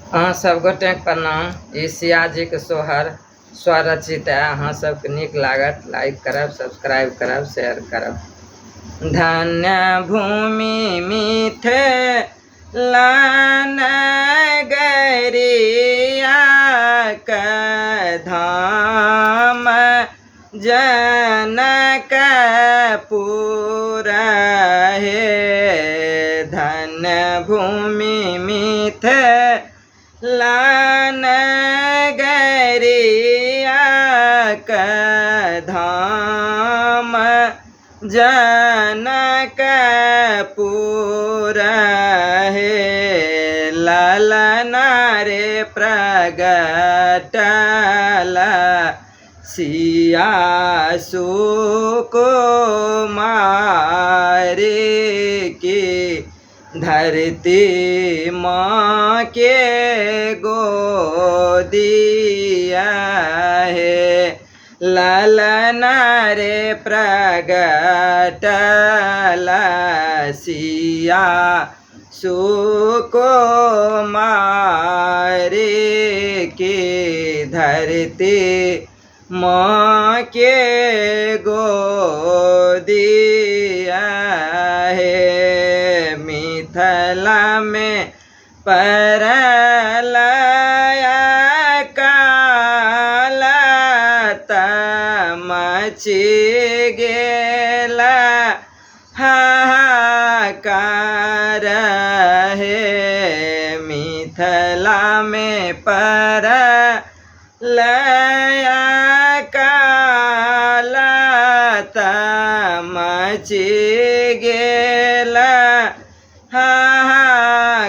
अहाँ सब गोटे प्रणाम। ई सिया जी के सोहर स्वरचित है। अहाँ सबके नीक लागत, लाइक करब, सब्सक्राइब करब, शेयर करब। धन्य भूमि मिथिलान गरिया के धाम, जनकपुर हे। धन्य भूमि मिथिलान गरिया के धाम, जनकपुर हे। ललना रे प्रगटल सिया सुकुमारी की, धरती माँ के गोदिया है। ललना रे प्रगटल सिया सुकुमारी की, धरती माँ के गोदिया है। मिथिला में परलय काल मचि गेला हाहाकार हे। मिथिला में परलय काल मचि गेला हाहाकार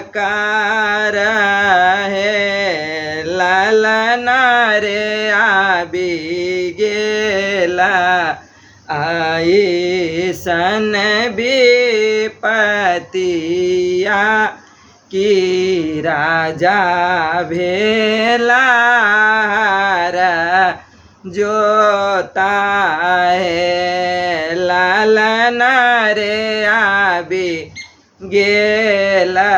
हे। ललना रे आबि गेला ऐसन विपतिया की, राजा भेला जोता है। ललना रे आबि गेला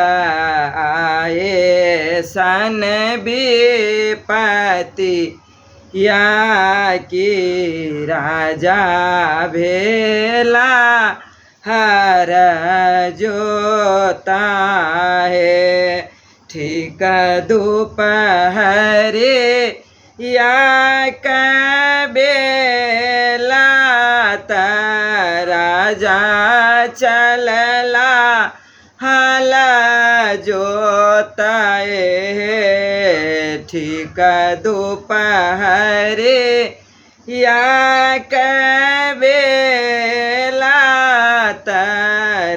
ऐसन विपति या की, राजा भेला हर जोता है। ठीक दोपहरे या कबेला राजा चलला हल जोताए है। ठीक दोपहरे या कबेला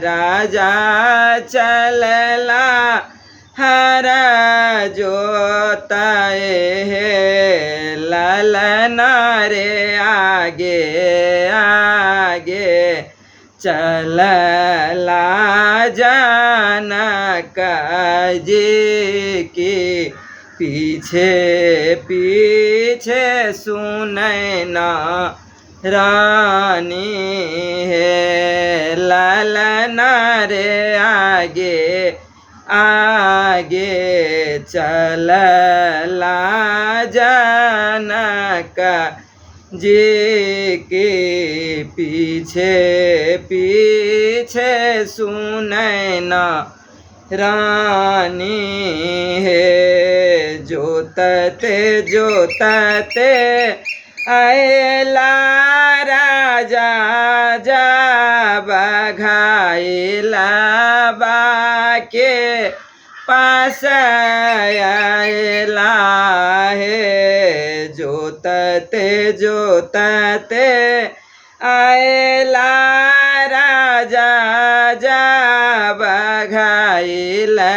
राजा चलला हर जोताए है। ललना रे आगे आगे चलला जनक जी की, पीछे पीछे सुनैना रानी है। ललना रे आगे आगे चलला जनक जी के, पीछे पीछे सुनैना रानी है। जोतते जोतते आएला राजा जब घायला बाके पास आएला है। जोतते जोतते आएला राजा जब घायला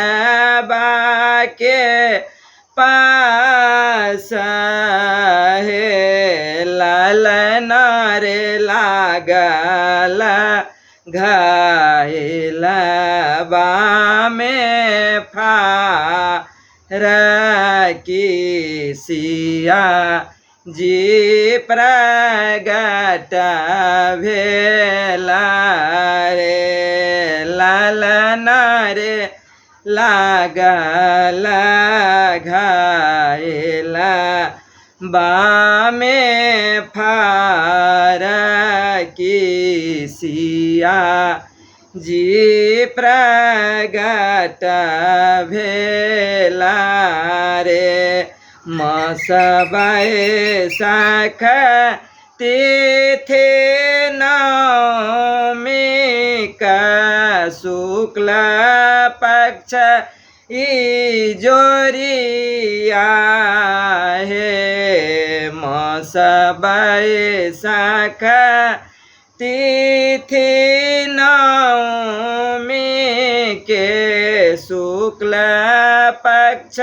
बाके पास है। ललना रे लागल घायला बा में फार की, सिया जी प्रगट भेला रे। ललना रे लागल घायला बामे फार की सिया जी प्रगट भेला रे मसबे शाख तिथि नवमी का शुक्ल पक्ष जोरिया है मसबे शाख तिथि नवमी के शुक्ल पक्ष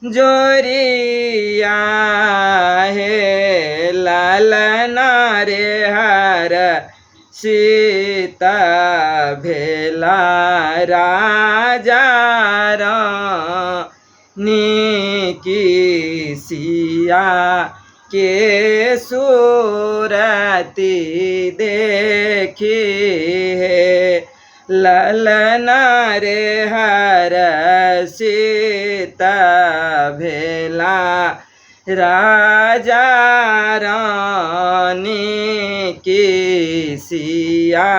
जोरिया है लालना रे हर सीता भेला राजा रानी की सिया के सूरती देखी है ललना रे हर सीता भेला राजा रानी की सिया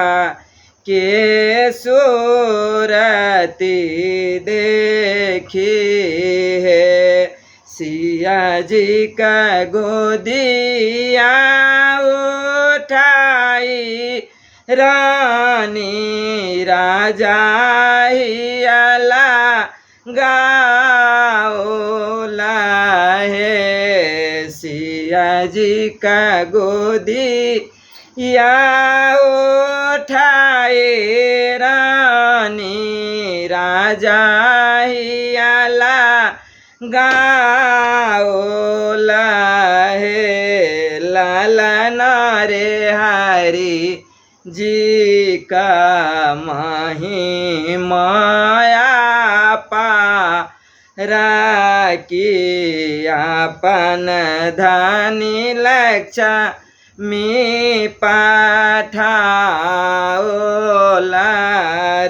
के सूरती देखी है सिया जी का गोदिया उठाई रानी राजा हियाला गाओला है सिया जी का गोदी या उठाए रानी राजा हियाला गाओला है लालना रे हरि जी का माही माया की अपन धनी लक्षा मी पाठाओला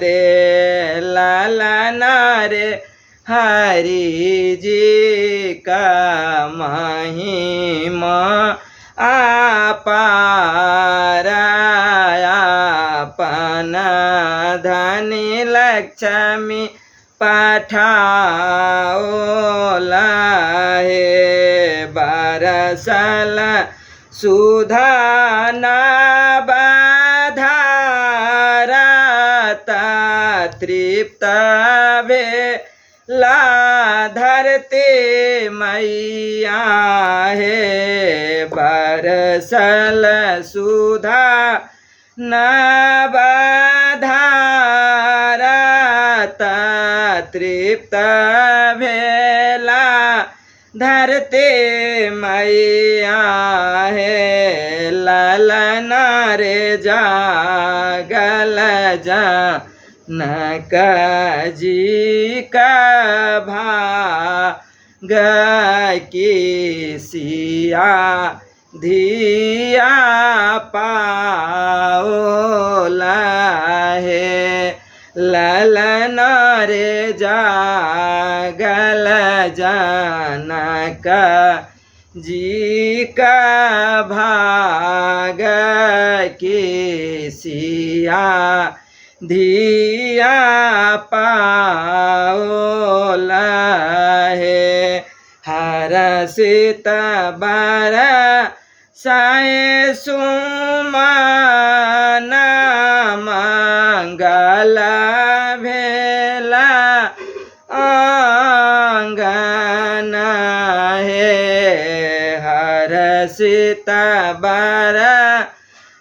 रे लालना रे हरि जी का महिमा अपन धनी लक्ष्मी पठाओला है बरसल सुधा बाधारता तृप्त भेला धरती मैया है बरसल सुधा बाधारता तृप्त भेला धरते मैया है लालना रे जागल जनक जी का भाग की सिया धिया पाओला है ललना रे जागल जनक जी का भाग की सिया धिया पाओला है हर सित बर साए सुमन मंगल भेला आंगन है हर सित बर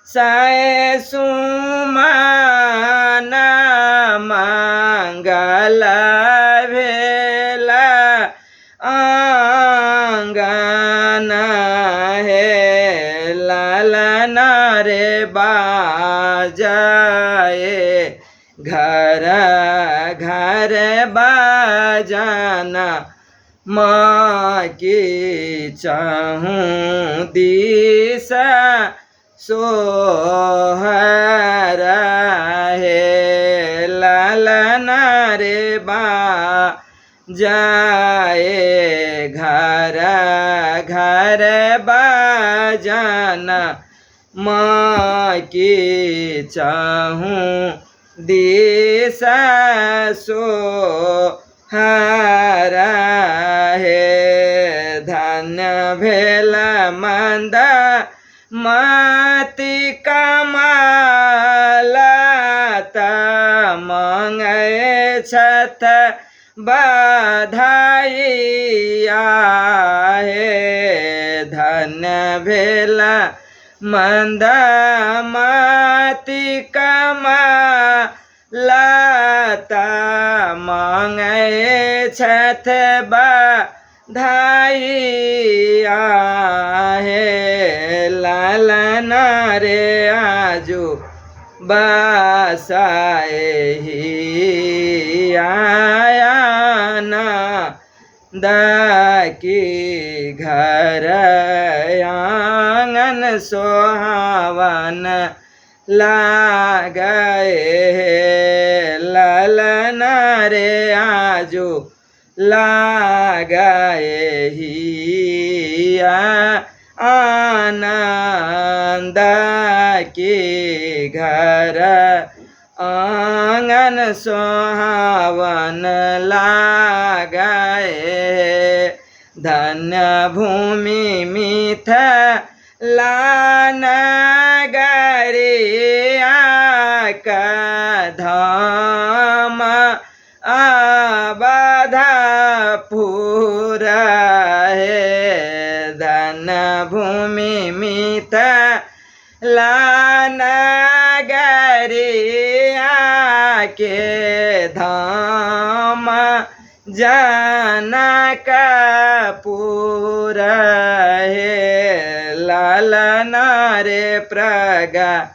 साए सुमन मंगल भेला आंगन है लालना रे बाजाए घर घर बाजाना माँ की चाहूँ दिशा सोहर है लालना रे जाए घर घर बाजन माँ की चाहूँ दिशा सो हरा है धन्य भेल मंद मति कमालता मंगे छथ बधाइया है धन्य भेल मंद मति कमालता मंगे छथ बधाइया है लालन रे आजू बसाए ही आया ना दाकी घर आंगन सोहावन लागए ललन रे आजू लागए हिया आनंद की घर आंगन सोहावन लागए धन्य भूमि मिथिला नगरिया का धाम अवधपुर है धन्य भूमि मिथिला नगरिया के धाम जनकपुर है लालन रे प्रगटला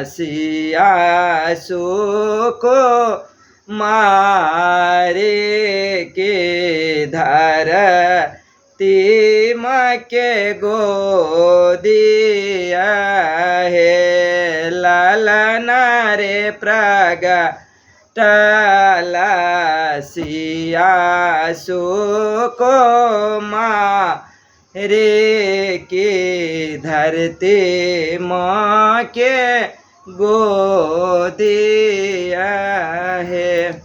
सिया सुको मारे के धरती के गोदिया है लालन रे प्रगटला सिया सुको रे की धरती माँ के गोदिया है।